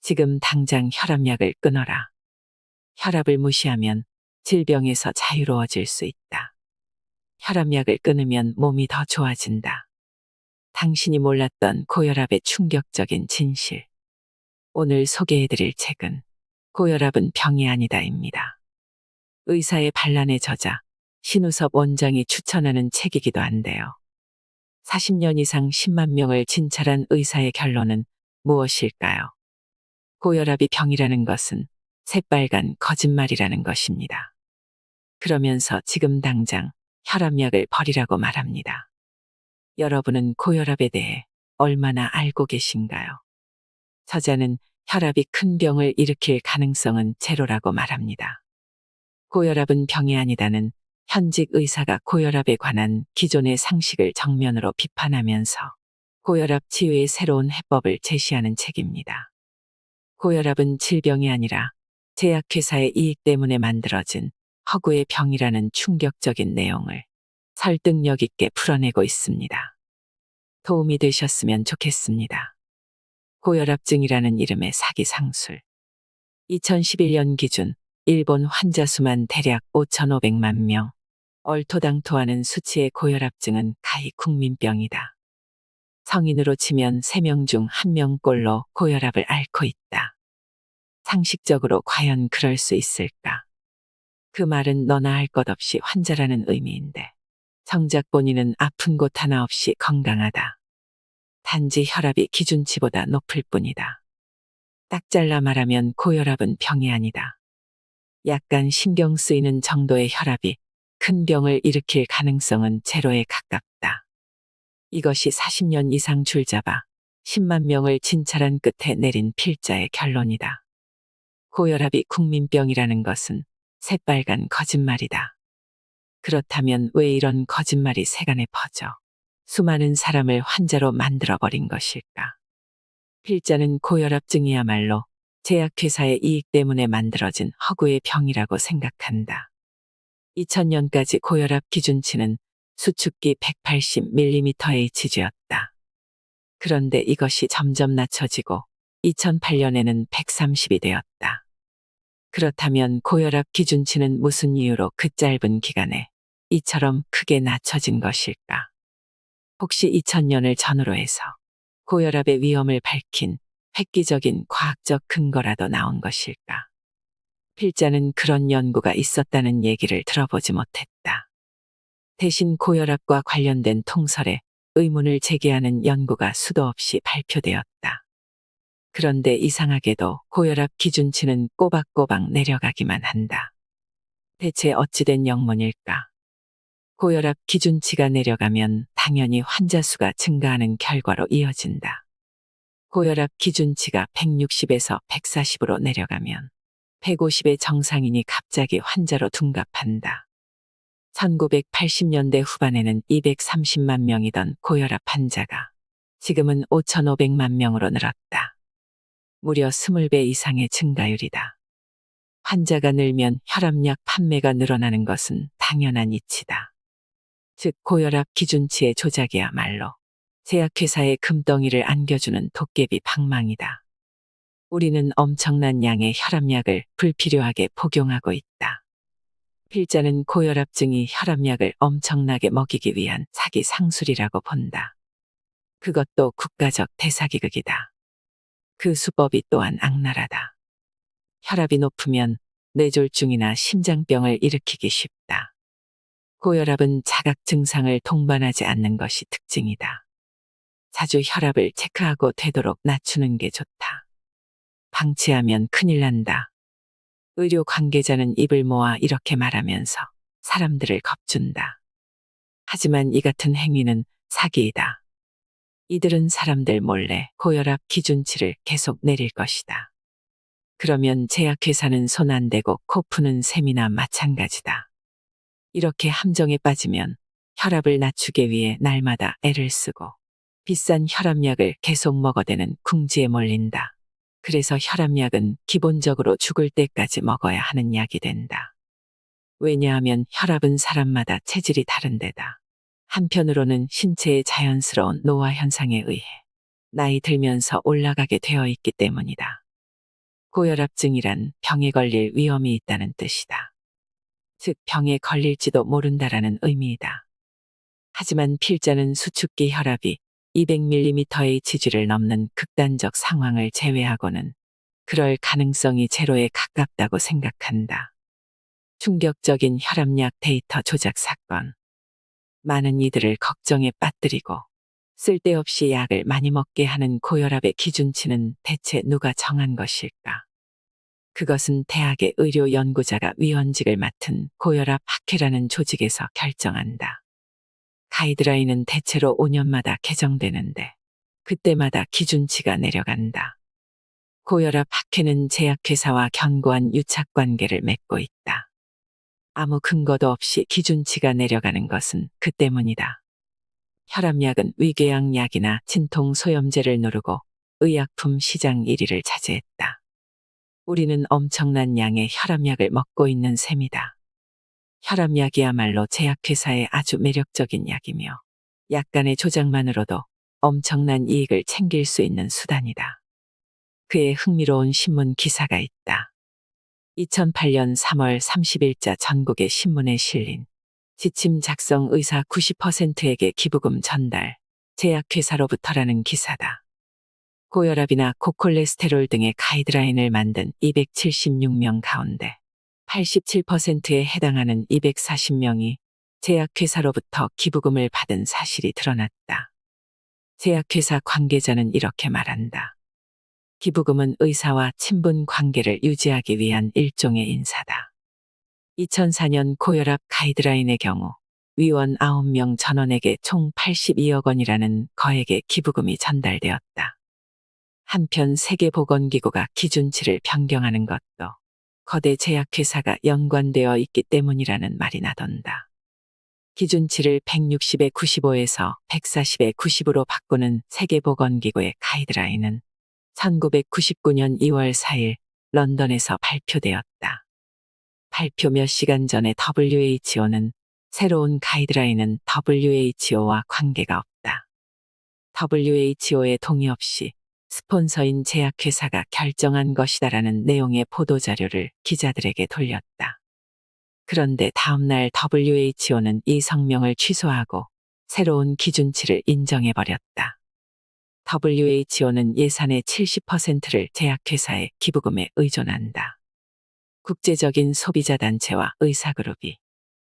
지금 당장 혈압약을 끊어라. 혈압을 무시하면 질병에서 자유로워질 수 있다. 혈압약을 끊으면 몸이 더 좋아진다. 당신이 몰랐던 고혈압의 충격적인 진실. 오늘 소개해드릴 책은 고혈압은 병이 아니다입니다. 의사의 반란의 저자 신우섭 원장이 추천하는 책이기도 한데요. 40년 이상 10만 명을 진찰한 의사의 결론은 무엇일까요? 고혈압이 병이라는 것은 새빨간 거짓말이라는 것입니다. 그러면서 지금 당장 혈압약을 버리라고 말합니다. 여러분은 고혈압에 대해 얼마나 알고 계신가요? 저자는 혈압이 큰 병을 일으킬 가능성은 제로라고 말합니다. 고혈압은 병이 아니다는 현직 의사가 고혈압에 관한 기존의 상식을 정면으로 비판하면서 고혈압 치유의 새로운 해법을 제시하는 책입니다. 고혈압은 질병이 아니라 제약회사의 이익 때문에 만들어진 허구의 병이라는 충격적인 내용을 설득력 있게 풀어내고 있습니다. 도움이 되셨으면 좋겠습니다. 고혈압증이라는 이름의 사기 상술. 2011년 기준 일본 환자 수만 대략 5,500만 명. 얼토당토하는 수치의 고혈압증은 가히 국민병이다. 성인으로 치면 3명 중 1명꼴로 고혈압을 앓고 있다. 상식적으로 과연 그럴 수 있을까? 그 말은 너나 할 것 없이 환자라는 의미인데 정작 본인은 아픈 곳 하나 없이 건강하다. 단지 혈압이 기준치보다 높을 뿐이다. 딱 잘라 말하면 고혈압은 병이 아니다. 약간 신경 쓰이는 정도의 혈압이 큰 병을 일으킬 가능성은 제로에 가깝다. 이것이 40년 이상 줄잡아 10만 명을 진찰한 끝에 내린 필자의 결론이다. 고혈압이 국민병이라는 것은 새빨간 거짓말이다. 그렇다면 왜 이런 거짓말이 세간에 퍼져 수많은 사람을 환자로 만들어버린 것일까? 필자는 고혈압증이야말로 제약회사의 이익 때문에 만들어진 허구의 병이라고 생각한다. 2000년까지 고혈압 기준치는 수축기 180mmHg였다. 그런데 이것이 점점 낮춰지고 2008년에는 130이 되었다. 그렇다면 고혈압 기준치는 무슨 이유로 그 짧은 기간에 이처럼 크게 낮춰진 것일까? 혹시 2000년을 전후로 해서 고혈압의 위험을 밝힌 획기적인 과학적 근거라도 나온 것일까? 필자는 그런 연구가 있었다는 얘기를 들어보지 못했다. 대신 고혈압과 관련된 통설에 의문을 제기하는 연구가 수도 없이 발표되었다. 그런데 이상하게도 고혈압 기준치는 꼬박꼬박 내려가기만 한다. 대체 어찌된 영문일까? 고혈압 기준치가 내려가면 당연히 환자 수가 증가하는 결과로 이어진다. 고혈압 기준치가 160에서 140으로 내려가면 150의 정상인이 갑자기 환자로 둔갑한다. 1980년대 후반에는 230만 명이던 고혈압 환자가 지금은 5,500만 명으로 늘었다. 무려 20배 이상의 증가율이다. 환자가 늘면 혈압약 판매가 늘어나는 것은 당연한 이치다. 즉 고혈압 기준치의 조작이야말로 제약회사의 금덩이를 안겨주는 도깨비 방망이다. 우리는 엄청난 양의 혈압약을 불필요하게 복용하고 있다. 필자는 고혈압증이 혈압약을 엄청나게 먹이기 위한 사기 상술이라고 본다. 그것도 국가적 대사기극이다. 그 수법이 또한 악랄하다. 혈압이 높으면 뇌졸중이나 심장병을 일으키기 쉽다. 고혈압은 자각 증상을 동반하지 않는 것이 특징이다. 자주 혈압을 체크하고 되도록 낮추는 게 좋다. 방치하면 큰일 난다. 의료 관계자는 입을 모아 이렇게 말하면서 사람들을 겁준다. 하지만 이 같은 행위는 사기이다. 이들은 사람들 몰래 고혈압 기준치를 계속 내릴 것이다. 그러면 제약회사는 손 안 대고 코 푸는 셈이나 마찬가지다. 이렇게 함정에 빠지면 혈압을 낮추기 위해 날마다 애를 쓰고 비싼 혈압약을 계속 먹어대는 궁지에 몰린다. 그래서 혈압약은 기본적으로 죽을 때까지 먹어야 하는 약이 된다. 왜냐하면 혈압은 사람마다 체질이 다른데다. 한편으로는 신체의 자연스러운 노화 현상에 의해 나이 들면서 올라가게 되어 있기 때문이다. 고혈압증이란 병에 걸릴 위험이 있다는 뜻이다. 즉 병에 걸릴지도 모른다라는 의미이다. 하지만 필자는 수축기 혈압이 200mmHg를 넘는 극단적 상황을 제외하고는 그럴 가능성이 제로에 가깝다고 생각한다. 충격적인 혈압약 데이터 조작 사건. 많은 이들을 걱정에 빠뜨리고 쓸데없이 약을 많이 먹게 하는 고혈압의 기준치는 대체 누가 정한 것일까? 그것은 대학의 의료 연구자가 위원직을 맡은 고혈압 학회라는 조직에서 결정한다. 가이드라인은 대체로 5년마다 개정되는데 그때마다 기준치가 내려간다. 고혈압 학회는 제약회사와 견고한 유착관계를 맺고 있다. 아무 근거도 없이 기준치가 내려가는 것은 그 때문이다. 혈압약은 위궤양 약이나 진통 소염제를 누르고 의약품 시장 1위를 차지했다. 우리는 엄청난 양의 혈압약을 먹고 있는 셈이다. 혈압약이야말로 제약회사의 아주 매력적인 약이며 약간의 조작만으로도 엄청난 이익을 챙길 수 있는 수단이다. 그의 흥미로운 신문 기사가 있다. 2008년 3월 30일자 전국의 신문에 실린 지침 작성 의사 90%에게 기부금 전달, 제약회사로부터라는 기사다. 고혈압이나 고콜레스테롤 등의 가이드라인을 만든 276명 가운데 87%에 해당하는 240명이 제약회사로부터 기부금을 받은 사실이 드러났다. 제약회사 관계자는 이렇게 말한다. 기부금은 의사와 친분 관계를 유지하기 위한 일종의 인사다. 2004년 고혈압 가이드라인의 경우 위원 9명 전원에게 총 82억 원이라는 거액의 기부금이 전달되었다. 한편 세계보건기구가 기준치를 변경하는 것도 거대 제약회사가 연관되어 있기 때문이라는 말이 나돈다. 기준치를 160에 95에서 140에 90으로 바꾸는 세계보건기구의 가이드라인은 1999년 2월 4일 런던에서 발표되었다. 발표 몇 시간 전에 WHO는 새로운 가이드라인은 WHO와 관계가 없다. WHO의 동의 없이 스폰서인 제약회사가 결정한 것이다라는 내용의 보도자료를 기자들에게 돌렸다. 그런데 다음날 WHO는 이 성명을 취소하고 새로운 기준치를 인정해버렸다. WHO는 예산의 70%를 제약회사의 기부금에 의존한다. 국제적인 소비자단체와 의사그룹이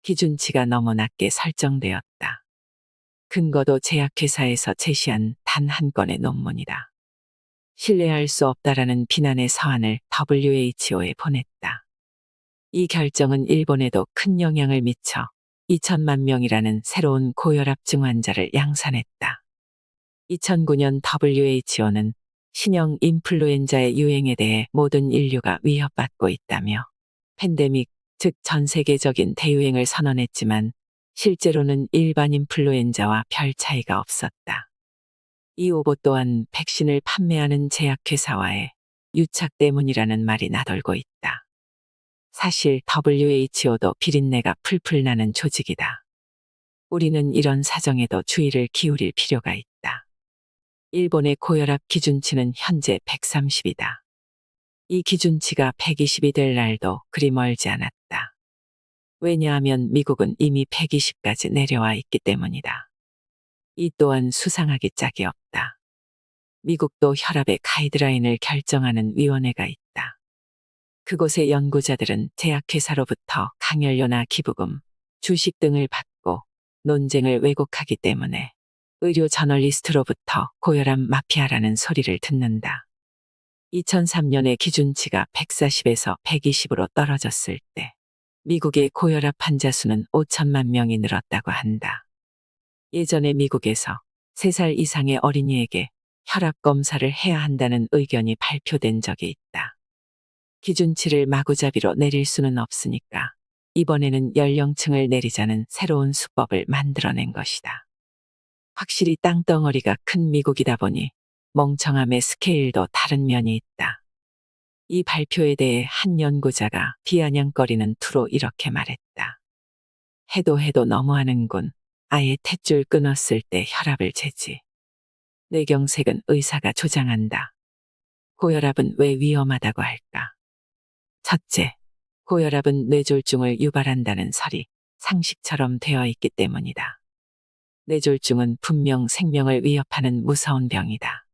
기준치가 너무 낮게 설정되었다. 근거도 제약회사에서 제시한 단 한 건의 논문이다. 신뢰할 수 없다라는 비난의 서한을 WHO에 보냈다. 이 결정은 일본에도 큰 영향을 미쳐 2천만 명이라는 새로운 고혈압증 환자를 양산했다. 2009년 WHO는 신형 인플루엔자의 유행에 대해 모든 인류가 위협받고 있다며 팬데믹, 즉 전 세계적인 대유행을 선언했지만 실제로는 일반 인플루엔자와 별 차이가 없었다. 이 오보 또한 백신을 판매하는 제약회사와의 유착 때문이라는 말이 나돌고 있다. 사실 WHO도 비린내가 풀풀 나는 조직이다. 우리는 이런 사정에도 주의를 기울일 필요가 있다. 일본의 고혈압 기준치는 현재 130이다. 이 기준치가 120이 될 날도 그리 멀지 않았다. 왜냐하면 미국은 이미 120까지 내려와 있기 때문이다. 이 또한 수상하기 짝이 없다. 미국도 혈압의 가이드라인을 결정하는 위원회가 있다. 그곳의 연구자들은 제약회사로부터 강연료나 기부금, 주식 등을 받고 논쟁을 왜곡하기 때문에 의료 저널리스트로부터 고혈압 마피아라는 소리를 듣는다. 2003년에 기준치가 140에서 120으로 떨어졌을 때 미국의 고혈압 환자 수는 5천만 명이 늘었다고 한다. 예전에 미국에서 3살 이상의 어린이에게 혈압 검사를 해야 한다는 의견이 발표된 적이 있다. 기준치를 마구잡이로 내릴 수는 없으니까 이번에는 연령층을 내리자는 새로운 수법을 만들어낸 것이다. 확실히 땅덩어리가 큰 미국이다 보니 멍청함의 스케일도 다른 면이 있다. 이 발표에 대해 한 연구자가 비아냥거리는 투로 이렇게 말했다. 해도 너무하는군. 아예 탯줄 끊었을 때 혈압을 재지. 뇌경색은 의사가 조장한다. 고혈압은 왜 위험하다고 할까? 첫째, 고혈압은 뇌졸중을 유발한다는 설이 상식처럼 되어 있기 때문이다. 뇌졸중은 분명 생명을 위협하는 무서운 병이다.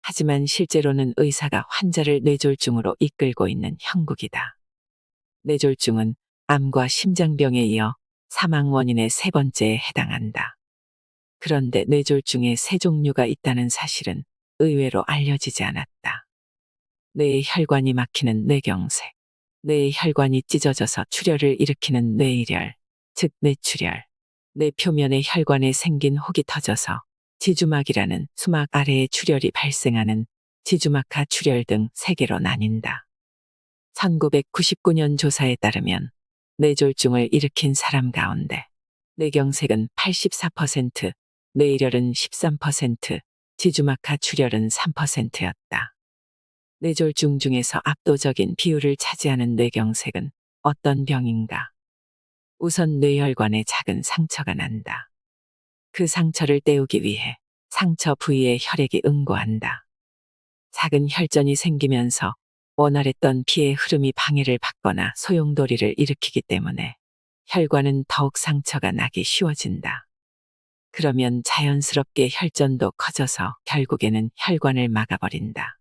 하지만 실제로는 의사가 환자를 뇌졸중으로 이끌고 있는 형국이다. 뇌졸중은 암과 심장병에 이어 사망 원인의 세 번째에 해당한다. 그런데 뇌졸중에 세 종류가 있다는 사실은 의외로 알려지지 않았다. 뇌의 혈관이 막히는 뇌경색, 뇌의 혈관이 찢어져서 출혈을 일으키는 뇌일혈, 즉 뇌출혈, 뇌 표면의 혈관에 생긴 혹이 터져서 지주막이라는 수막 아래에 출혈이 발생하는 지주막하 출혈 등 세 개로 나뉜다. 1999년 조사에 따르면 뇌졸중을 일으킨 사람 가운데 뇌경색은 84%, 뇌일혈은 13%, 지주막하 출혈은 3%였다. 뇌졸중 중에서 압도적인 비율을 차지하는 뇌경색은 어떤 병인가? 우선 뇌혈관에 작은 상처가 난다. 그 상처를 떼우기 위해 상처 부위에 혈액이 응고한다. 작은 혈전이 생기면서 원활했던 피의 흐름이 방해를 받거나 소용돌이를 일으키기 때문에 혈관은 더욱 상처가 나기 쉬워진다. 그러면 자연스럽게 혈전도 커져서 결국에는 혈관을 막아버린다.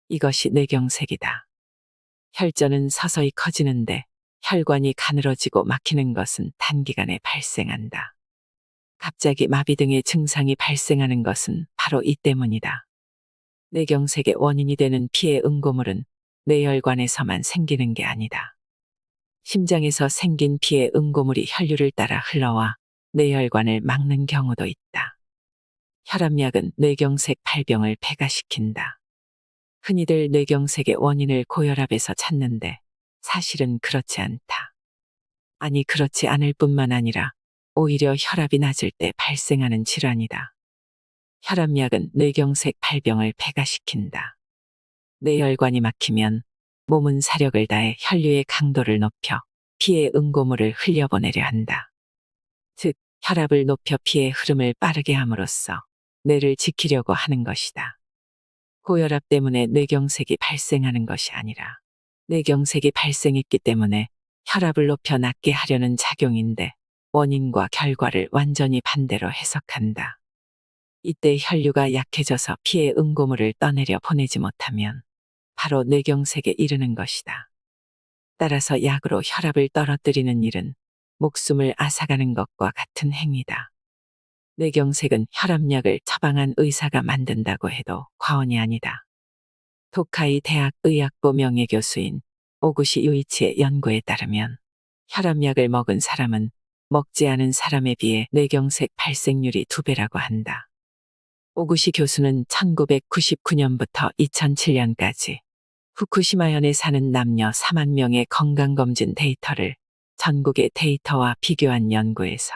이것이 뇌경색이다. 혈전은 서서히 커지는데 혈관이 가늘어지고 막히는 것은 단기간에 발생한다. 갑자기 마비 등의 증상이 발생하는 것은 바로 이 때문이다. 뇌경색의 원인이 되는 피의 응고물은 뇌혈관에서만 생기는 게 아니다. 심장에서 생긴 피의 응고물이 혈류를 따라 흘러와 뇌혈관을 막는 경우도 있다. 혈압약은 뇌경색 발병을 배가시킨다. 흔히들 뇌경색의 원인을 고혈압에서 찾는데 사실은 그렇지 않다. 아니 그렇지 않을 뿐만 아니라 오히려 혈압이 낮을 때 발생하는 질환이다. 혈압약은 뇌경색 발병을 배가시킨다. 뇌혈관이 막히면 몸은 사력을 다해 혈류의 강도를 높여 피의 응고물을 흘려보내려 한다. 즉, 혈압을 높여 피의 흐름을 빠르게 함으로써 뇌를 지키려고 하는 것이다. 고혈압 때문에 뇌경색이 발생하는 것이 아니라 뇌경색이 발생했기 때문에 혈압을 높여 낮게 하려는 작용인데 원인과 결과를 완전히 반대로 해석한다. 이때 혈류가 약해져서 피의 응고물을 떠내려 보내지 못하면 바로 뇌경색에 이르는 것이다. 따라서 약으로 혈압을 떨어뜨리는 일은 목숨을 앗아가는 것과 같은 행위다. 뇌경색은 혈압약을 처방한 의사가 만든다고 해도 과언이 아니다. 도카이 대학 의학부 명예교수인 오구시 유이치의 연구에 따르면 혈압약을 먹은 사람은 먹지 않은 사람에 비해 뇌경색 발생률이 2배라고 한다. 오구시 교수는 1999년부터 2007년까지 후쿠시마현에 사는 남녀 4만 명의 건강검진 데이터를 전국의 데이터와 비교한 연구에서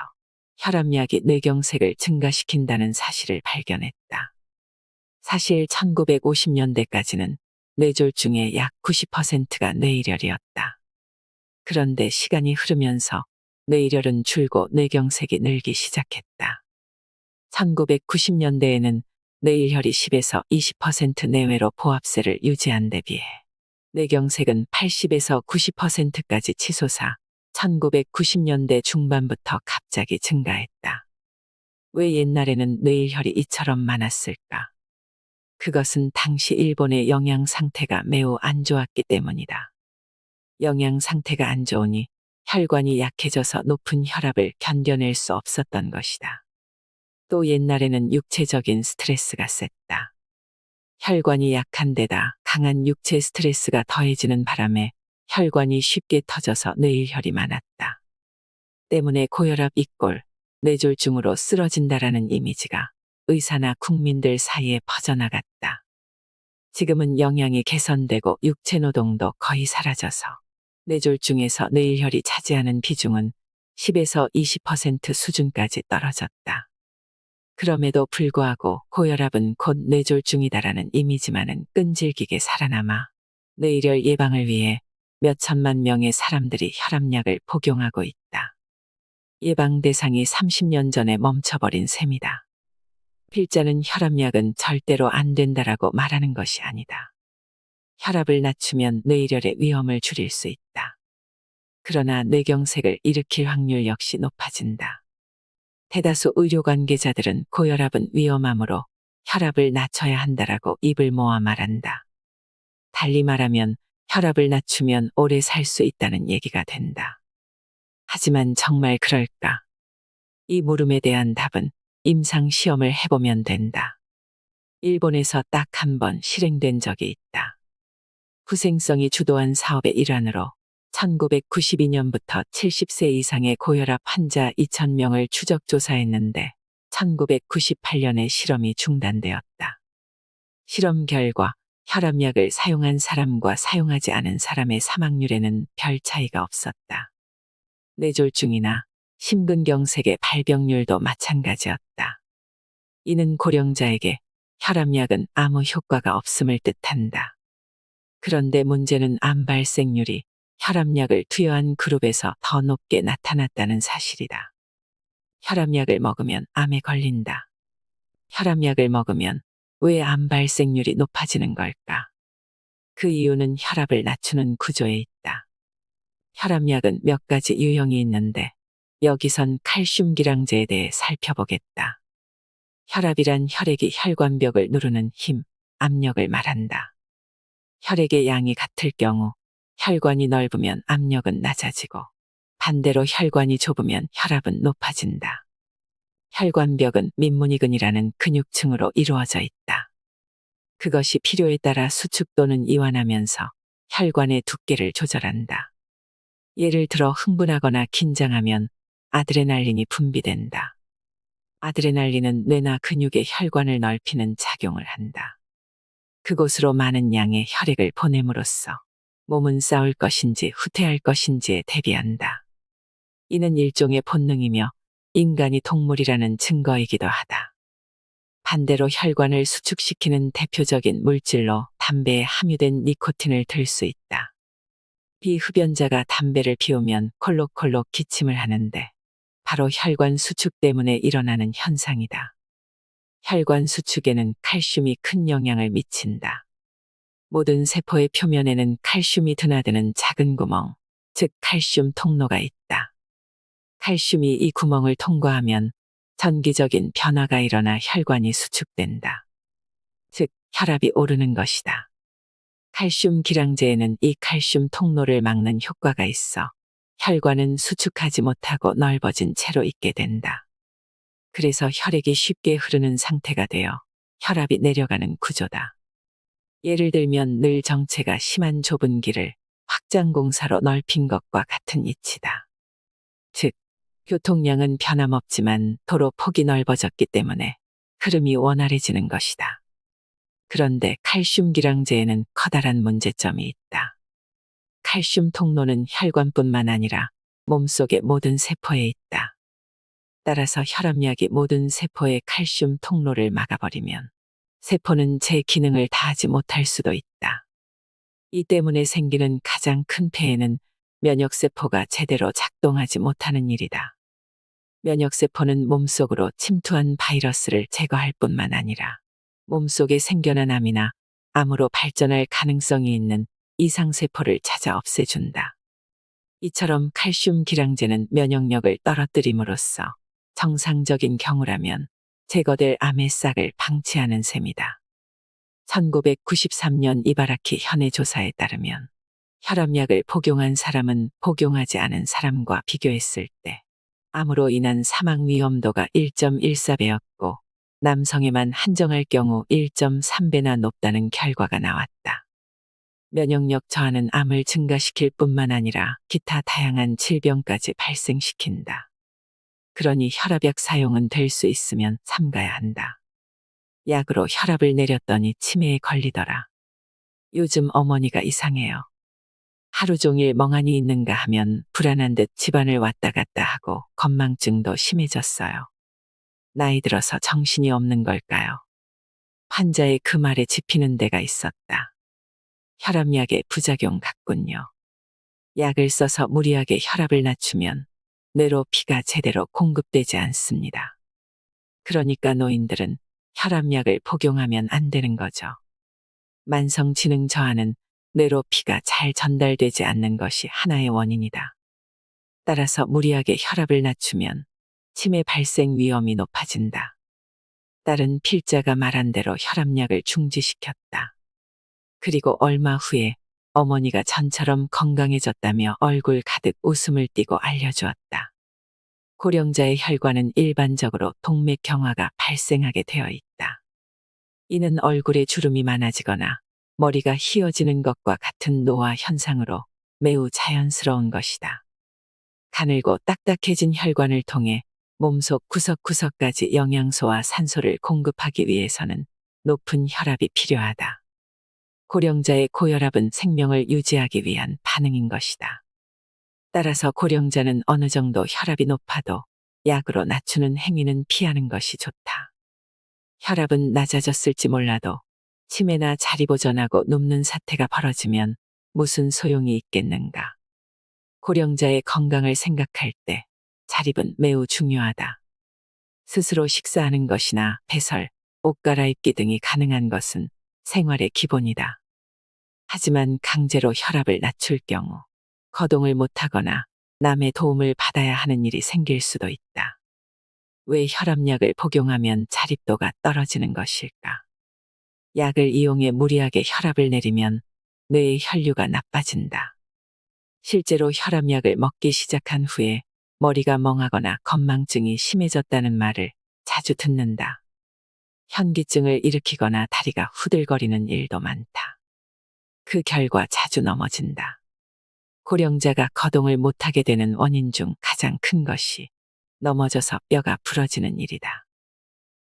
혈압약이 뇌경색을 증가시킨다는 사실을 발견했다. 사실 1950년대까지는 뇌졸중의 약 90%가 뇌일혈이었다. 그런데 시간이 흐르면서 뇌일혈은 줄고 뇌경색이 늘기 시작했다. 1990년대에는 뇌일혈이 10에서 20% 내외로 보합세를 유지한 데 비해 뇌경색은 80에서 90%까지 치솟아 1990년대 중반부터 갑자기 증가했다. 왜 옛날에는 뇌일혈이 이처럼 많았을까? 그것은 당시 일본의 영양 상태가 매우 안 좋았기 때문이다. 영양 상태가 안 좋으니 혈관이 약해져서 높은 혈압을 견뎌낼 수 없었던 것이다. 또 옛날에는 육체적인 스트레스가 셌다. 혈관이 약한 데다 강한 육체 스트레스가 더해지는 바람에 혈관이 쉽게 터져서 뇌일혈이 많았다. 때문에 고혈압 이꼴 뇌졸중으로 쓰러진다라는 이미지가 의사나 국민들 사이에 퍼져나갔다. 지금은 영양이 개선되고 육체노동도 거의 사라져서 뇌졸중에서 뇌일혈이 차지하는 비중은 10에서 20% 수준까지 떨어졌다. 그럼에도 불구하고 고혈압은 곧 뇌졸중이다라는 이미지만은 끈질기게 살아남아 뇌일혈 예방을 위해 몇 천만 명의 사람들이 혈압약을 복용하고 있다. 예방 대상이 30년 전에 멈춰버린 셈이다. 필자는 혈압약은 절대로 안 된다라고 말하는 것이 아니다. 혈압을 낮추면 뇌일혈의 위험을 줄일 수 있다. 그러나 뇌경색을 일으킬 확률 역시 높아진다. 대다수 의료 관계자들은 고혈압은 위험하므로 혈압을 낮춰야 한다라고 입을 모아 말한다. 달리 말하면 혈압을 낮추면 오래 살 수 있다는 얘기가 된다. 하지만 정말 그럴까? 이 물음에 대한 답은 임상 시험을 해보면 된다. 일본에서 딱 한 번 실행된 적이 있다. 후생성이 주도한 사업의 일환으로 1992년부터 70세 이상의 고혈압 환자 2,000명을 추적 조사했는데 1998년에 실험이 중단되었다. 실험 결과 혈압약을 사용한 사람과 사용하지 않은 사람의 사망률에는 별 차이가 없었다. 뇌졸중이나 심근경색의 발병률도 마찬가지였다. 이는 고령자에게 혈압약은 아무 효과가 없음을 뜻한다. 그런데 문제는 암 발생률이 혈압약을 투여한 그룹에서 더 높게 나타났다는 사실이다. 혈압약을 먹으면 암에 걸린다. 혈압약을 먹으면 왜 암 발생률이 높아지는 걸까? 그 이유는 혈압을 낮추는 구조에 있다. 혈압약은 몇 가지 유형이 있는데 여기선 칼슘 기량제에 대해 살펴보겠다. 혈압이란 혈액이 혈관벽을 누르는 힘, 압력을 말한다. 혈액의 양이 같을 경우 혈관이 넓으면 압력은 낮아지고 반대로 혈관이 좁으면 혈압은 높아진다. 혈관벽은 민문이근이라는 근육층으로 이루어져 있다. 그것이 필요에 따라 수축 또는 이완하면서 혈관의 두께를 조절한다. 예를 들어 흥분하거나 긴장하면 아드레날린이 분비된다. 아드레날린은 뇌나 근육의 혈관을 넓히는 작용을 한다. 그곳으로 많은 양의 혈액을 보냄으로써 몸은 싸울 것인지 후퇴할 것인지에 대비한다. 이는 일종의 본능이며 인간이 동물이라는 증거이기도 하다. 반대로 혈관을 수축시키는 대표적인 물질로 담배에 함유된 니코틴을 들 수 있다. 비흡연자가 담배를 피우면 콜록콜록 기침을 하는데 바로 혈관 수축 때문에 일어나는 현상이다. 혈관 수축에는 칼슘이 큰 영향을 미친다. 모든 세포의 표면에는 칼슘이 드나드는 작은 구멍, 즉 칼슘 통로가 있다. 칼슘이 이 구멍을 통과하면 전기적인 변화가 일어나 혈관이 수축된다. 즉 혈압이 오르는 것이다. 칼슘 기량제에는 이 칼슘 통로를 막는 효과가 있어 혈관은 수축하지 못하고 넓어진 채로 있게 된다. 그래서 혈액이 쉽게 흐르는 상태가 되어 혈압이 내려가는 구조다. 예를 들면 늘 정체가 심한 좁은 길을 확장공사로 넓힌 것과 같은 이치다. 즉, 교통량은 변함없지만 도로 폭이 넓어졌기 때문에 흐름이 원활해지는 것이다. 그런데 칼슘 기량제에는 커다란 문제점이 있다. 칼슘 통로는 혈관뿐만 아니라 몸속의 모든 세포에 있다. 따라서 혈압약이 모든 세포의 칼슘 통로를 막아버리면 세포는 제 기능을 다하지 못할 수도 있다. 이 때문에 생기는 가장 큰 폐해는 면역세포가 제대로 작동하지 못하는 일이다. 면역세포는 몸속으로 침투한 바이러스를 제거할 뿐만 아니라 몸속에 생겨난 암이나 암으로 발전할 가능성이 있는 이상세포를 찾아 없애준다. 이처럼 칼슘 기량제는 면역력을 떨어뜨림으로써 정상적인 경우라면 제거될 암의 싹을 방치하는 셈이다. 1993년 이바라키 현해 조사에 따르면 혈압약을 복용한 사람은 복용하지 않은 사람과 비교했을 때 암으로 인한 사망 위험도가 1.14배였고 남성에만 한정할 경우 1.3배나 높다는 결과가 나왔다. 면역력 저하는 암을 증가시킬 뿐만 아니라 기타 다양한 질병까지 발생시킨다. 그러니 혈압약 사용은 될 수 있으면 삼가야 한다. 약으로 혈압을 내렸더니 치매에 걸리더라. 요즘 어머니가 이상해요. 하루 종일 멍하니 있는가 하면 불안한 듯 집안을 왔다 갔다 하고 건망증도 심해졌어요. 나이 들어서 정신이 없는 걸까요? 환자의 그 말에 짚히는 데가 있었다. 혈압약의 부작용 같군요. 약을 써서 무리하게 혈압을 낮추면 뇌로 피가 제대로 공급되지 않습니다. 그러니까 노인들은 혈압약을 복용하면 안 되는 거죠. 만성 지능 저하는 뇌로 피가 잘 전달되지 않는 것이 하나의 원인이다. 따라서 무리하게 혈압을 낮추면 치매 발생 위험이 높아진다. 딸은 필자가 말한 대로 혈압약을 중지시켰다. 그리고 얼마 후에 어머니가 전처럼 건강해졌다며 얼굴 가득 웃음을 띠고 알려주었다. 고령자의 혈관은 일반적으로 동맥경화가 발생하게 되어 있다. 이는 얼굴에 주름이 많아지거나 머리가 휘어지는 것과 같은 노화 현상으로 매우 자연스러운 것이다. 가늘고 딱딱해진 혈관을 통해 몸속 구석구석까지 영양소와 산소를 공급하기 위해서는 높은 혈압이 필요하다. 고령자의 고혈압은 생명을 유지하기 위한 반응인 것이다. 따라서 고령자는 어느 정도 혈압이 높아도 약으로 낮추는 행위는 피하는 것이 좋다. 혈압은 낮아졌을지 몰라도 치매나 자리보전하고 눕는 사태가 벌어지면 무슨 소용이 있겠는가. 고령자의 건강을 생각할 때 자립은 매우 중요하다. 스스로 식사하는 것이나 배설, 옷 갈아입기 등이 가능한 것은 생활의 기본이다. 하지만 강제로 혈압을 낮출 경우 거동을 못하거나 남의 도움을 받아야 하는 일이 생길 수도 있다. 왜 혈압약을 복용하면 자립도가 떨어지는 것일까? 약을 이용해 무리하게 혈압을 내리면 뇌의 혈류가 나빠진다. 실제로 혈압약을 먹기 시작한 후에 머리가 멍하거나 건망증이 심해졌다는 말을 자주 듣는다. 현기증을 일으키거나 다리가 후들거리는 일도 많다. 그 결과 자주 넘어진다. 고령자가 거동을 못하게 되는 원인 중 가장 큰 것이 넘어져서 뼈가 부러지는 일이다.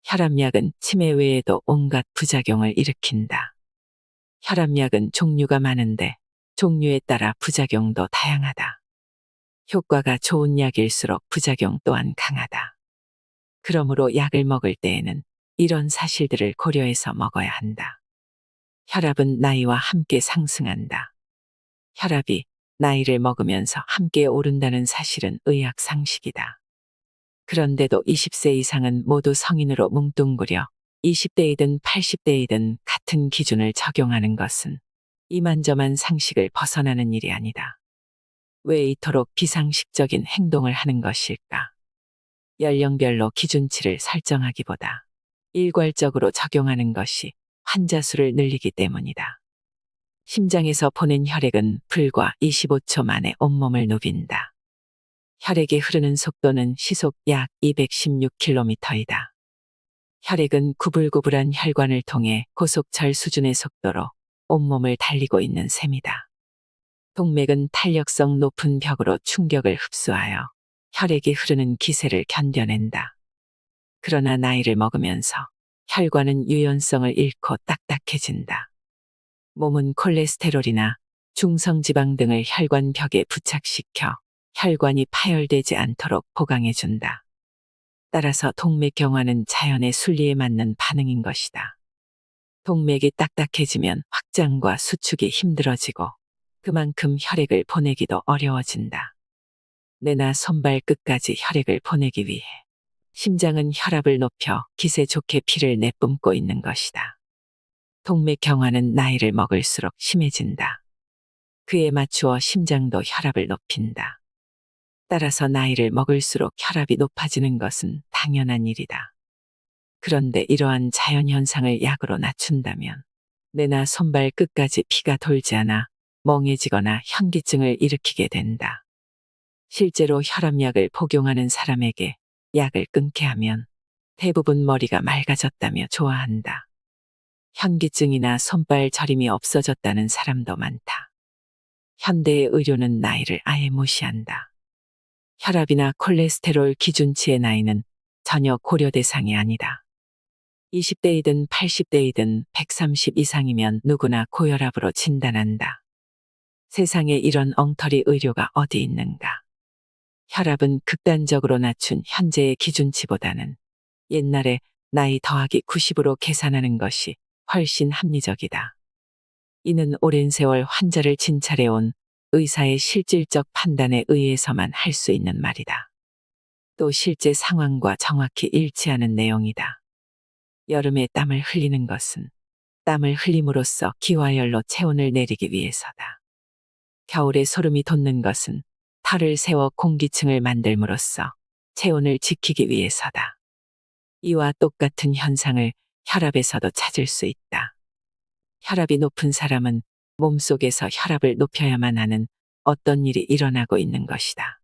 혈압약은 치매 외에도 온갖 부작용을 일으킨다. 혈압약은 종류가 많은데 종류에 따라 부작용도 다양하다. 효과가 좋은 약일수록 부작용 또한 강하다. 그러므로 약을 먹을 때에는 이런 사실들을 고려해서 먹어야 한다. 혈압은 나이와 함께 상승한다. 혈압이 나이를 먹으면서 함께 오른다는 사실은 의학 상식이다. 그런데도 20세 이상은 모두 성인으로 뭉뚱그려 20대이든 80대이든 같은 기준을 적용하는 것은 이만저만 상식을 벗어나는 일이 아니다. 왜 이토록 비상식적인 행동을 하는 것일까? 연령별로 기준치를 설정하기보다 일괄적으로 적용하는 것이 환자 수를 늘리기 때문이다. 심장에서 보낸 혈액은 불과 25초 만에 온몸을 누빈다. 혈액이 흐르는 속도는 시속 약 216km이다. 혈액은 구불구불한 혈관을 통해 고속철 수준의 속도로 온몸을 달리고 있는 셈이다. 동맥은 탄력성 높은 벽으로 충격을 흡수하여 혈액이 흐르는 기세를 견뎌낸다. 그러나 나이를 먹으면서 혈관은 유연성을 잃고 딱딱해진다. 몸은 콜레스테롤이나 중성지방 등을 혈관 벽에 부착시켜 혈관이 파열되지 않도록 보강해준다. 따라서 동맥경화는 자연의 순리에 맞는 반응인 것이다. 동맥이 딱딱해지면 확장과 수축이 힘들어지고 그만큼 혈액을 보내기도 어려워진다. 뇌나 손발 끝까지 혈액을 보내기 위해 심장은 혈압을 높여 기세 좋게 피를 내뿜고 있는 것이다. 동맥경화는 나이를 먹을수록 심해진다. 그에 맞추어 심장도 혈압을 높인다. 따라서 나이를 먹을수록 혈압이 높아지는 것은 당연한 일이다. 그런데 이러한 자연현상을 약으로 낮춘다면 뇌나 손발 끝까지 피가 돌지 않아 멍해지거나 현기증을 일으키게 된다. 실제로 혈압약을 복용하는 사람에게 약을 끊게 하면 대부분 머리가 맑아졌다며 좋아한다. 현기증이나 손발 저림이 없어졌다는 사람도 많다. 현대의 의료는 나이를 아예 무시한다. 혈압이나 콜레스테롤 기준치의 나이는 전혀 고려 대상이 아니다. 20대이든 80대이든 130 이상이면 누구나 고혈압으로 진단한다. 세상에 이런 엉터리 의료가 어디 있는가. 혈압은 극단적으로 낮춘 현재의 기준치보다는 옛날에 나이 더하기 90으로 계산하는 것이 훨씬 합리적이다. 이는 오랜 세월 환자를 진찰해온 의사의 실질적 판단에 의해서만 할 수 있는 말이다. 또 실제 상황과 정확히 일치하는 내용이다. 여름에 땀을 흘리는 것은 땀을 흘림으로써 기화열로 체온을 내리기 위해서다. 겨울에 소름이 돋는 것은 털을 세워 공기층을 만들므로써 체온을 지키기 위해서다. 이와 똑같은 현상을 혈압에서도 찾을 수 있다. 혈압이 높은 사람은 몸속에서 혈압을 높여야만 하는 어떤 일이 일어나고 있는 것이다.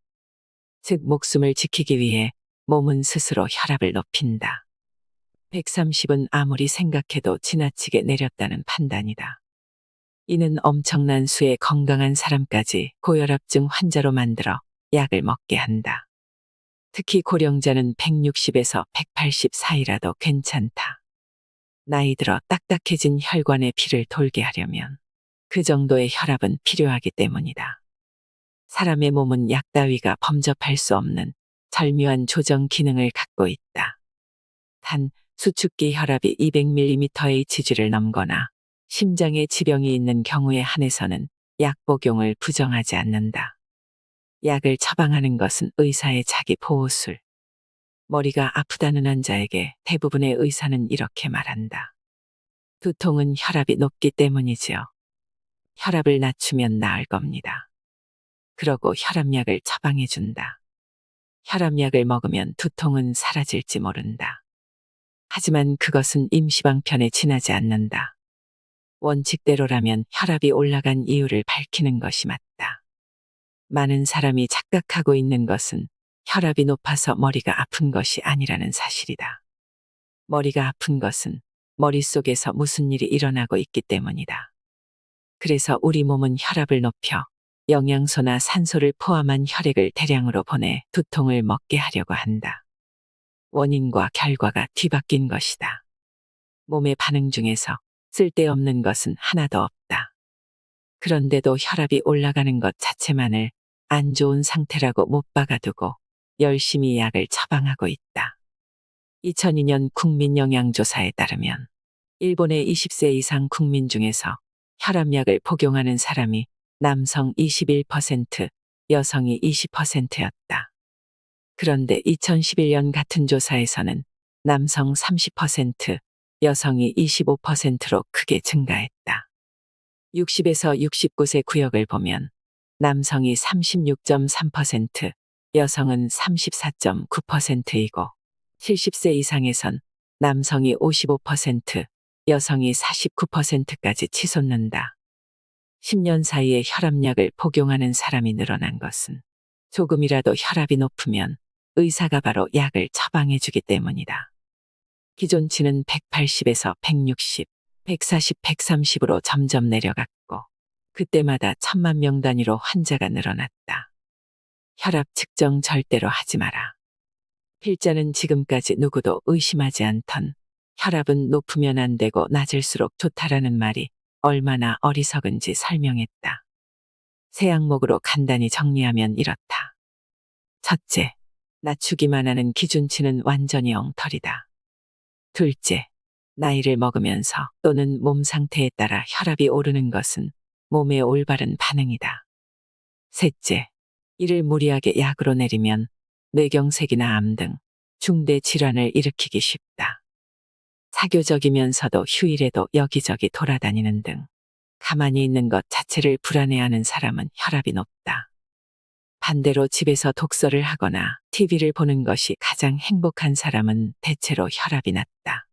즉, 목숨을 지키기 위해 몸은 스스로 혈압을 높인다. 130은 아무리 생각해도 지나치게 내렸다는 판단이다. 이는 엄청난 수의 건강한 사람까지 고혈압증 환자로 만들어 약을 먹게 한다. 특히 고령자는 160에서 180 사이라도 괜찮다. 나이 들어 딱딱해진 혈관에 피를 돌게 하려면 그 정도의 혈압은 필요하기 때문이다. 사람의 몸은 약 따위가 범접할 수 없는 절묘한 조정 기능을 갖고 있다. 단, 수축기 혈압이 200mmHg를 넘거나 심장에 지병이 있는 경우에 한해서는 약 복용을 부정하지 않는다. 약을 처방하는 것은 의사의 자기 보호술. 머리가 아프다는 환자에게 대부분의 의사는 이렇게 말한다. 두통은 혈압이 높기 때문이지요. 혈압을 낮추면 나을 겁니다. 그러고 혈압약을 처방해 준다. 혈압약을 먹으면 두통은 사라질지 모른다. 하지만 그것은 임시방편에 지나지 않는다. 원칙대로라면 혈압이 올라간 이유를 밝히는 것이 맞다. 많은 사람이 착각하고 있는 것은 혈압이 높아서 머리가 아픈 것이 아니라는 사실이다. 머리가 아픈 것은 머릿속에서 무슨 일이 일어나고 있기 때문이다. 그래서 우리 몸은 혈압을 높여 영양소나 산소를 포함한 혈액을 대량으로 보내 두통을 먹게 하려고 한다. 원인과 결과가 뒤바뀐 것이다. 몸의 반응 중에서 쓸데없는 것은 하나도 없다. 그런데도 혈압이 올라가는 것 자체만을 안 좋은 상태라고 못 박아두고 열심히 약을 처방하고 있다. 2002년 국민영양조사에 따르면 일본의 20세 이상 국민 중에서 혈압약을 복용하는 사람이 남성 21%, 여성이 20%였다. 그런데 2011년 같은 조사에서는 남성 30%, 여성이 25%로 크게 증가했다. 60에서 69세 구역을 보면 남성이 36.3%, 여성은 34.9%이고 70세 이상에선 남성이 55%, 여성이 49%까지 치솟는다. 10년 사이에 혈압약을 복용하는 사람이 늘어난 것은 조금이라도 혈압이 높으면 의사가 바로 약을 처방해주기 때문이다. 기존치는 180에서 160, 140, 130으로 점점 내려갔고 그때마다 1000만 명 단위로 환자가 늘어났다. 혈압 측정 절대로 하지 마라. 필자는 지금까지 누구도 의심하지 않던 혈압은 높으면 안 되고 낮을수록 좋다라는 말이 얼마나 어리석은지 설명했다. 세 항목으로 간단히 정리하면 이렇다. 첫째, 낮추기만 하는 기준치는 완전히 엉터리다. 둘째, 나이를 먹으면서 또는 몸 상태에 따라 혈압이 오르는 것은 몸의 올바른 반응이다. 셋째, 이를 무리하게 약으로 내리면 뇌경색이나 암 등 중대 질환을 일으키기 쉽다. 사교적이면서도 휴일에도 여기저기 돌아다니는 등 가만히 있는 것 자체를 불안해하는 사람은 혈압이 높다. 반대로 집에서 독서를 하거나 TV를 보는 것이 가장 행복한 사람은 대체로 혈압이 낮다.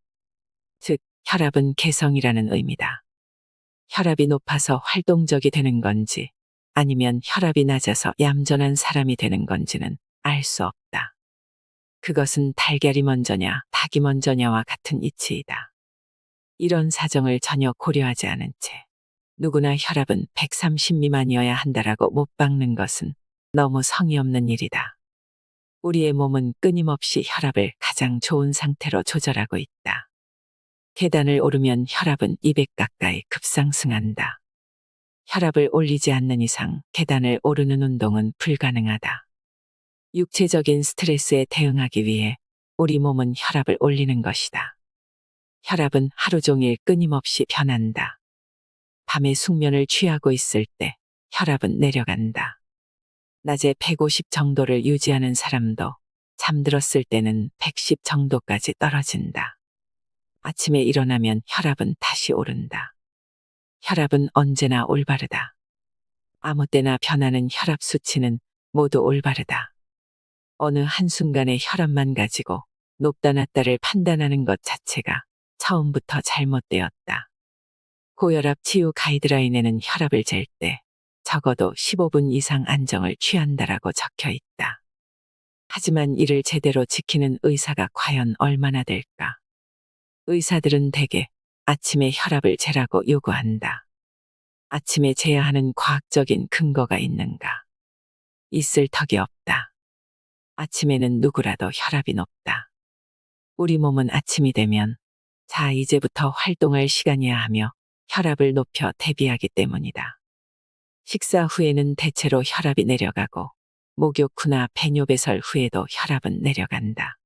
즉, 혈압은 개성이라는 의미다. 혈압이 높아서 활동적이 되는 건지 아니면 혈압이 낮아서 얌전한 사람이 되는 건지는 알 수 없다. 그것은 달걀이 먼저냐 닭이 먼저냐와 같은 이치이다. 이런 사정을 전혀 고려하지 않은 채 누구나 혈압은 130 미만이어야 한다라고 못 박는 것은 너무 성의 없는 일이다. 우리의 몸은 끊임없이 혈압을 가장 좋은 상태로 조절하고 있다. 계단을 오르면 혈압은 200 가까이 급상승한다. 혈압을 올리지 않는 이상 계단을 오르는 운동은 불가능하다. 육체적인 스트레스에 대응하기 위해 우리 몸은 혈압을 올리는 것이다. 혈압은 하루 종일 끊임없이 변한다. 밤에 숙면을 취하고 있을 때 혈압은 내려간다. 낮에 150 정도를 유지하는 사람도 잠들었을 때는 110 정도까지 떨어진다. 아침에 일어나면 혈압은 다시 오른다. 혈압은 언제나 올바르다. 아무 때나 변하는 혈압 수치는 모두 올바르다. 어느 한순간의 혈압만 가지고 높다 낮다를 판단하는 것 자체가 처음부터 잘못되었다. 고혈압 치유 가이드라인에는 혈압을 잴 때 적어도 15분 이상 안정을 취한다라고 적혀 있다. 하지만 이를 제대로 지키는 의사가 과연 얼마나 될까? 의사들은 대개 아침에 혈압을 재라고 요구한다. 아침에 재야 하는 과학적인 근거가 있는가? 있을 턱이 없다. 아침에는 누구라도 혈압이 높다. 우리 몸은 아침이 되면 자, 이제부터 활동할 시간이야 하며 혈압을 높여 대비하기 때문이다. 식사 후에는 대체로 혈압이 내려가고 목욕 후나 배뇨배설 후에도 혈압은 내려간다.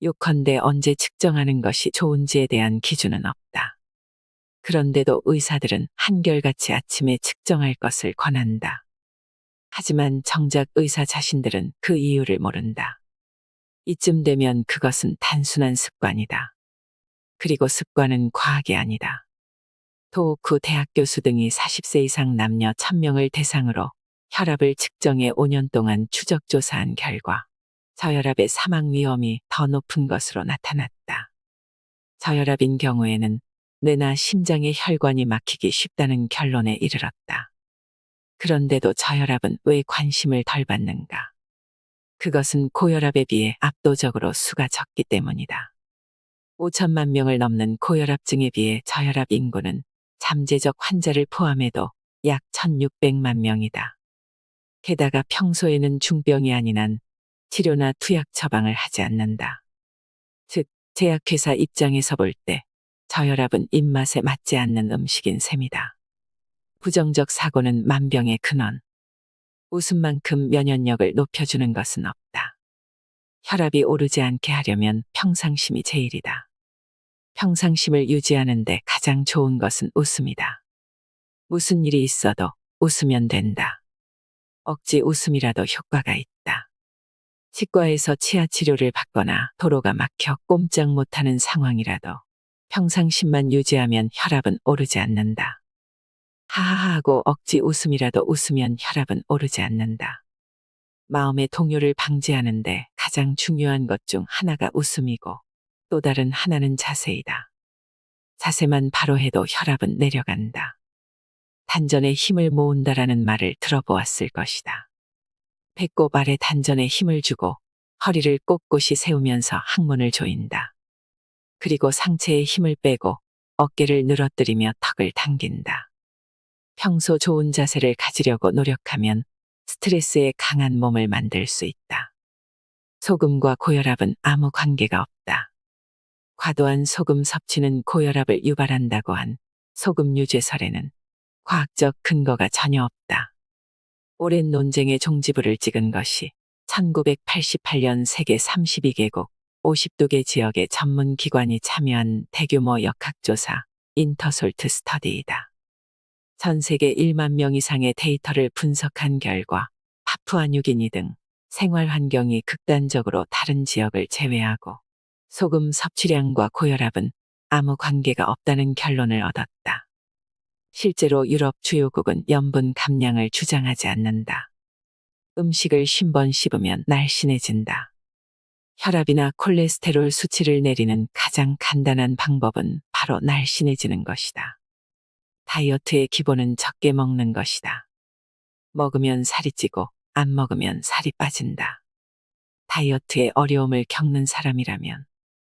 요컨대 언제 측정하는 것이 좋은지에 대한 기준은 없다. 그런데도 의사들은 한결같이 아침에 측정할 것을 권한다. 하지만 정작 의사 자신들은 그 이유를 모른다. 이쯤 되면 그것은 단순한 습관이다. 그리고 습관은 과학이 아니다. 도호쿠 대학 교수 등이 40세 이상 남녀 1000명을 대상으로 혈압을 측정해 5년 동안 추적 조사한 결과 저혈압의 사망 위험이 더 높은 것으로 나타났다. 저혈압인 경우에는 뇌나 심장의 혈관이 막히기 쉽다는 결론에 이르렀다. 그런데도 저혈압은 왜 관심을 덜 받는가? 그것은 고혈압에 비해 압도적으로 수가 적기 때문이다. 5천만 명을 넘는 고혈압증에 비해 저혈압 인구는 잠재적 환자를 포함해도 약 1600만 명이다. 게다가 평소에는 중병이 아닌 한 치료나 투약 처방을 하지 않는다. 즉, 제약회사 입장에서 볼 때 저혈압은 입맛에 맞지 않는 음식인 셈이다. 부정적 사고는 만병의 근원. 웃음만큼 면역력을 높여주는 것은 없다. 혈압이 오르지 않게 하려면 평상심이 제일이다. 평상심을 유지하는데 가장 좋은 것은 웃음이다. 무슨 일이 있어도 웃으면 된다. 억지 웃음이라도 효과가 있다. 치과에서 치아 치료를 받거나 도로가 막혀 꼼짝 못하는 상황이라도 평상심만 유지하면 혈압은 오르지 않는다. 하하하고 억지 웃음이라도 웃으면 혈압은 오르지 않는다. 마음의 동요를 방지하는데 가장 중요한 것 중 하나가 웃음이고 또 다른 하나는 자세이다. 자세만 바로 해도 혈압은 내려간다. 단전에 힘을 모은다라는 말을 들어보았을 것이다. 배꼽 아래 단전에 힘을 주고 허리를 꼿꼿이 세우면서 항문을 조인다. 그리고 상체에 힘을 빼고 어깨를 늘어뜨리며 턱을 당긴다. 평소 좋은 자세를 가지려고 노력하면 스트레스에 강한 몸을 만들 수 있다. 소금과 고혈압은 아무 관계가 없다. 과도한 소금 섭취는 고혈압을 유발한다고 한 소금 유죄설에는 과학적 근거가 전혀 없다. 오랜 논쟁의 종지부를 찍은 것이 1988년 세계 32개국 52개 지역의 전문 기관이 참여한 대규모 역학조사 인터솔트 스터디이다. 전 세계 1만 명 이상의 데이터를 분석한 결과 파푸아뉴기니 등 생활 환경이 극단적으로 다른 지역을 제외하고 소금 섭취량과 고혈압은 아무 관계가 없다는 결론을 얻었다. 실제로 유럽 주요국은 염분 감량을 주장하지 않는다. 음식을 50번 씹으면 날씬해진다. 혈압이나 콜레스테롤 수치를 내리는 가장 간단한 방법은 바로 날씬해지는 것이다. 다이어트의 기본은 적게 먹는 것이다. 먹으면 살이 찌고 안 먹으면 살이 빠진다. 다이어트에 어려움을 겪는 사람이라면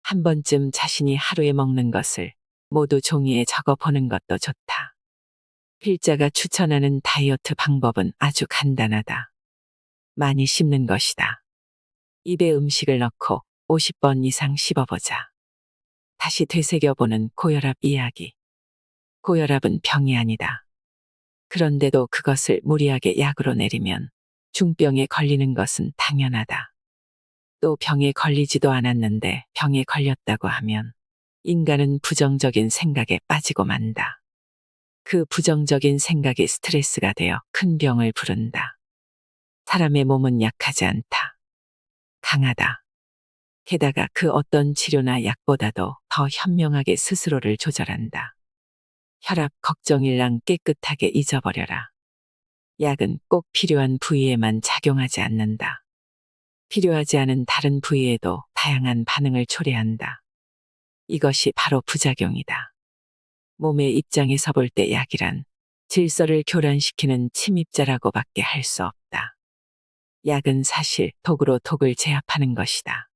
한 번쯤 자신이 하루에 먹는 것을 모두 종이에 적어보는 것도 좋다. 필자가 추천하는 다이어트 방법은 아주 간단하다. 많이 씹는 것이다. 입에 음식을 넣고 50번 이상 씹어보자. 다시 되새겨보는 고혈압 이야기. 고혈압은 병이 아니다. 그런데도 그것을 무리하게 약으로 내리면 중병에 걸리는 것은 당연하다. 또 병에 걸리지도 않았는데 병에 걸렸다고 하면 인간은 부정적인 생각에 빠지고 만다. 그 부정적인 생각이 스트레스가 되어 큰 병을 부른다. 사람의 몸은 약하지 않다. 강하다. 게다가 그 어떤 치료나 약보다도 더 현명하게 스스로를 조절한다. 혈압 걱정일랑 깨끗하게 잊어버려라. 약은 꼭 필요한 부위에만 작용하지 않는다. 필요하지 않은 다른 부위에도 다양한 반응을 초래한다. 이것이 바로 부작용이다. 몸의 입장에서 볼 때 약이란 질서를 교란시키는 침입자라고밖에 할 수 없다. 약은 사실 독으로 독을 제압하는 것이다.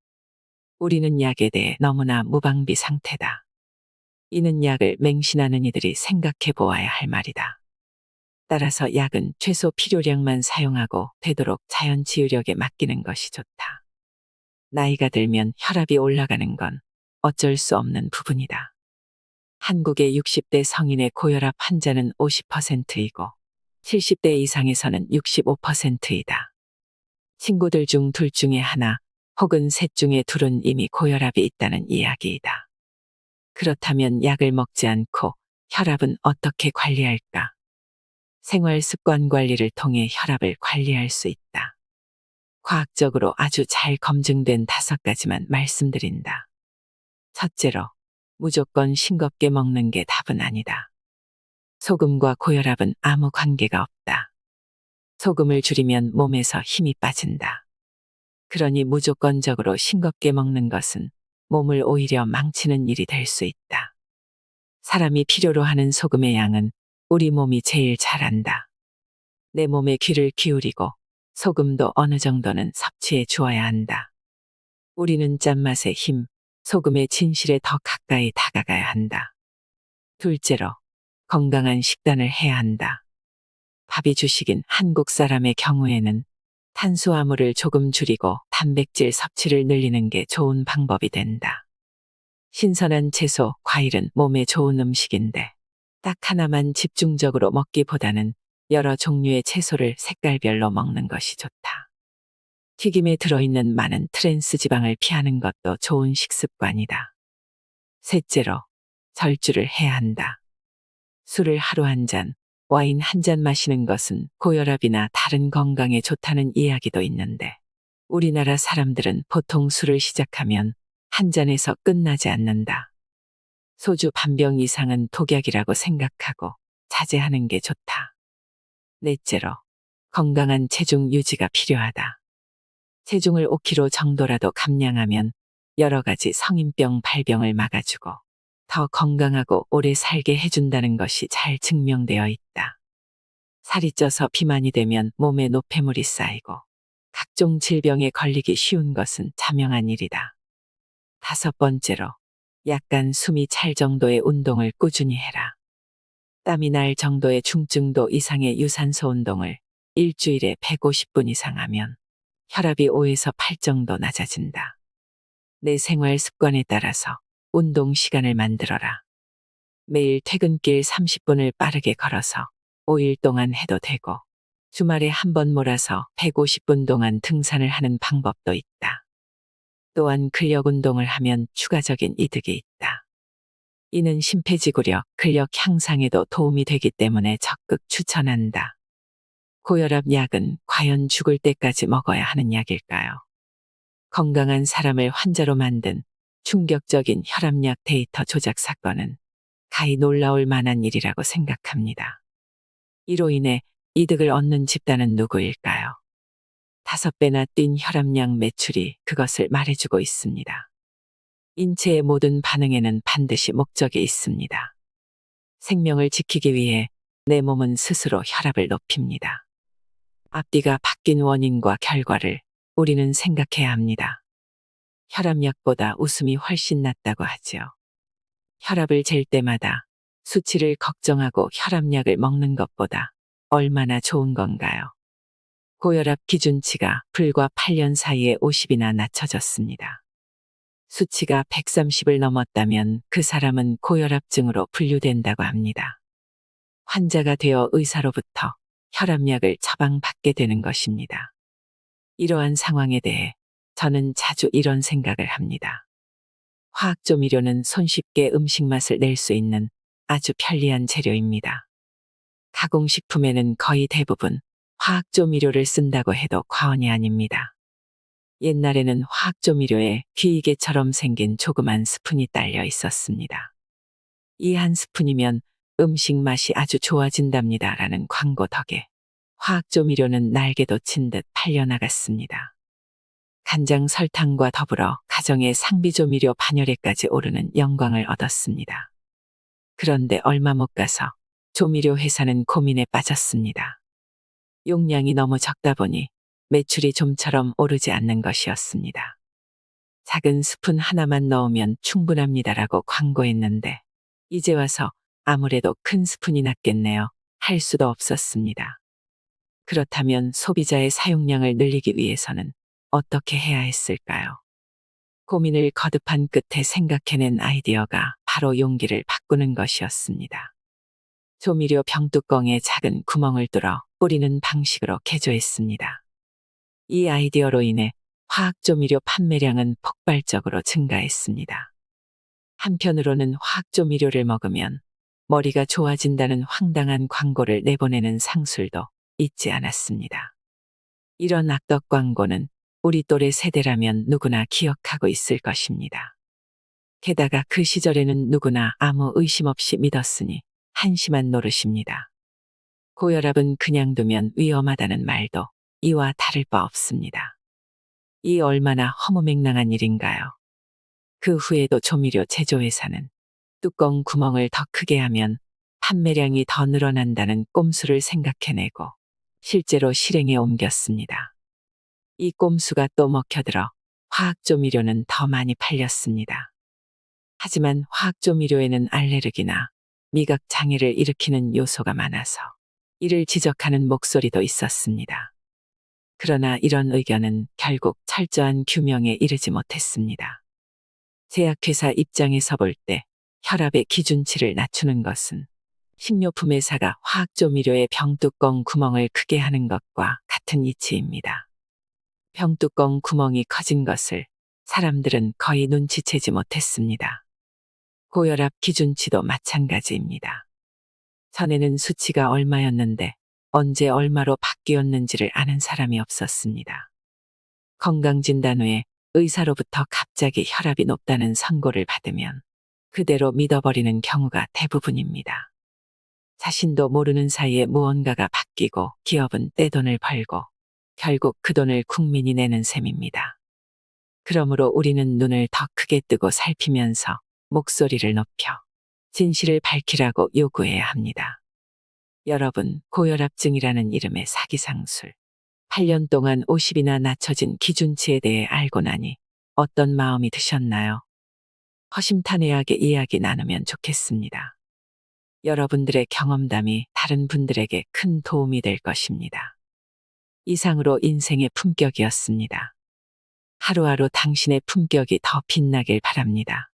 우리는 약에 대해 너무나 무방비 상태다. 이는 약을 맹신하는 이들이 생각해 보아야 할 말이다. 따라서 약은 최소 필요량만 사용하고 되도록 자연 치유력에 맡기는 것이 좋다. 나이가 들면 혈압이 올라가는 건 어쩔 수 없는 부분이다. 한국의 60대 성인의 고혈압 환자는 50%이고 70대 이상에서는 65%이다. 친구들 중 둘 중에 하나 혹은 셋 중에 둘은 이미 고혈압이 있다는 이야기이다. 그렇다면 약을 먹지 않고 혈압은 어떻게 관리할까? 생활 습관 관리를 통해 혈압을 관리할 수 있다. 과학적으로 아주 잘 검증된 5가지만 말씀드린다. 첫째로, 무조건 싱겁게 먹는 게 답은 아니다. 소금과 고혈압은 아무 관계가 없다. 소금을 줄이면 몸에서 힘이 빠진다. 그러니 무조건적으로 싱겁게 먹는 것은 몸을 오히려 망치는 일이 될 수 있다. 사람이 필요로 하는 소금의 양은 우리 몸이 제일 잘 안다. 내 몸에 귀를 기울이고 소금도 어느 정도는 섭취해 주어야 한다. 우리는 짠맛의 힘, 소금의 진실에 더 가까이 다가가야 한다. 둘째로, 건강한 식단을 해야 한다. 밥이 주식인 한국 사람의 경우에는 탄수화물을 조금 줄이고 단백질 섭취를 늘리는 게 좋은 방법이 된다. 신선한 채소, 과일은 몸에 좋은 음식인데 딱 하나만 집중적으로 먹기보다는 여러 종류의 채소를 색깔별로 먹는 것이 좋다. 튀김에 들어있는 많은 트랜스 지방을 피하는 것도 좋은 식습관이다. 셋째로, 절주를 해야 한다. 술을 하루 한 잔, 와인 한 잔 마시는 것은 고혈압이나 다른 건강에 좋다는 이야기도 있는데 우리나라 사람들은 보통 술을 시작하면 한 잔에서 끝나지 않는다. 소주 반병 이상은 독약이라고 생각하고 자제하는 게 좋다. 넷째로, 건강한 체중 유지가 필요하다. 체중을 5kg 정도라도 감량하면 여러 가지 성인병 발병을 막아주고 더 건강하고 오래 살게 해준다는 것이 잘 증명되어 있다. 살이 쪄서 비만이 되면 몸에 노폐물이 쌓이고 각종 질병에 걸리기 쉬운 것은 자명한 일이다. 5번째로, 약간 숨이 찰 정도의 운동을 꾸준히 해라. 땀이 날 정도의 중증도 이상의 유산소 운동을 일주일에 150분 이상 하면 혈압이 5에서 8 정도 낮아진다. 내 생활 습관에 따라서 운동 시간을 만들어라. 매일 퇴근길 30분을 빠르게 걸어서 5일 동안 해도 되고 주말에 한 번 몰아서 150분 동안 등산을 하는 방법도 있다. 또한 근력 운동을 하면 추가적인 이득이 있다. 이는 심폐지구력, 근력 향상에도 도움이 되기 때문에 적극 추천한다. 고혈압 약은 과연 죽을 때까지 먹어야 하는 약일까요? 건강한 사람을 환자로 만든 충격적인 혈압약 데이터 조작 사건은 가히 놀라울 만한 일이라고 생각합니다. 이로 인해 이득을 얻는 집단은 누구일까요? 5배나 뛴 혈압약 매출이 그것을 말해주고 있습니다. 인체의 모든 반응에는 반드시 목적이 있습니다. 생명을 지키기 위해 내 몸은 스스로 혈압을 높입니다. 앞뒤가 바뀐 원인과 결과를 우리는 생각해야 합니다. 혈압약보다 웃음이 훨씬 낫다고 하죠. 혈압을 잴 때마다 수치를 걱정하고 혈압약을 먹는 것보다 얼마나 좋은 건가요? 고혈압 기준치가 불과 8년 사이에 50이나 낮춰졌습니다. 수치가 130을 넘었다면 그 사람은 고혈압증으로 분류된다고 합니다. 환자가 되어 의사로부터 혈압약을 처방받게 되는 것입니다. 이러한 상황에 대해 저는 자주 이런 생각을 합니다. 화학조미료는 손쉽게 음식 맛을 낼 수 있는 아주 편리한 재료입니다. 가공식품에는 거의 대부분 화학조미료를 쓴다고 해도 과언이 아닙니다. 옛날에는 화학조미료에 귀이개처럼 생긴 조그만 스푼이 딸려 있었습니다. 이 한 스푼이면 음식 맛이 아주 좋아진답니다. 라는 광고 덕에 화학조미료는 날개도 친 듯 팔려나갔습니다. 간장 설탕과 더불어 가정의 상비조미료 반열에까지 오르는 영광을 얻었습니다. 그런데 얼마 못 가서 조미료 회사는 고민에 빠졌습니다. 용량이 너무 적다 보니 매출이 좀처럼 오르지 않는 것이었습니다. 작은 스푼 하나만 넣으면 충분합니다라고 광고했는데 이제 와서 아무래도 큰 스푼이 낫겠네요. 할 수도 없었습니다. 그렇다면 소비자의 사용량을 늘리기 위해서는 어떻게 해야 했을까요? 고민을 거듭한 끝에 생각해낸 아이디어가 바로 용기를 바꾸는 것이었습니다. 조미료 병뚜껑에 작은 구멍을 뚫어 뿌리는 방식으로 개조했습니다. 이 아이디어로 인해 화학조미료 판매량은 폭발적으로 증가했습니다. 한편으로는 화학조미료를 먹으면 머리가 좋아진다는 황당한 광고를 내보내는 상술도 잊지 않았습니다. 이런 악덕 광고는 우리 또래 세대라면 누구나 기억하고 있을 것입니다. 게다가 그 시절에는 누구나 아무 의심 없이 믿었으니 한심한 노릇입니다. 고혈압은 그냥 두면 위험하다는 말도 이와 다를 바 없습니다. 이 얼마나 허무맹랑한 일인가요? 그 후에도 조미료 제조회사는 뚜껑 구멍을 더 크게 하면 판매량이 더 늘어난다는 꼼수를 생각해내고 실제로 실행에 옮겼습니다. 이 꼼수가 또 먹혀들어 화학조미료는 더 많이 팔렸습니다. 하지만 화학조미료에는 알레르기나 미각 장애를 일으키는 요소가 많아서 이를 지적하는 목소리도 있었습니다. 그러나 이런 의견은 결국 철저한 규명에 이르지 못했습니다. 제약회사 입장에서 볼 때 혈압의 기준치를 낮추는 것은 식료품 회사가 화학조미료의 병뚜껑 구멍을 크게 하는 것과 같은 이치입니다. 병뚜껑 구멍이 커진 것을 사람들은 거의 눈치채지 못했습니다. 고혈압 기준치도 마찬가지입니다. 전에는 수치가 얼마였는데 언제 얼마로 바뀌었는지를 아는 사람이 없었습니다. 건강진단 후에 의사로부터 갑자기 혈압이 높다는 선고를 받으면 그대로 믿어버리는 경우가 대부분입니다. 자신도 모르는 사이에 무언가가 바뀌고 기업은 떼돈을 벌고 결국 그 돈을 국민이 내는 셈입니다. 그러므로 우리는 눈을 더 크게 뜨고 살피면서 목소리를 높여 진실을 밝히라고 요구해야 합니다. 여러분, 고혈압증이라는 이름의 사기상술. 8년 동안 50이나 낮춰진 기준치에 대해 알고 나니 어떤 마음이 드셨나요? 허심탄회하게 이야기 나누면 좋겠습니다. 여러분들의 경험담이 다른 분들에게 큰 도움이 될 것입니다. 이상으로 인생의 품격이었습니다. 하루하루 당신의 품격이 더 빛나길 바랍니다.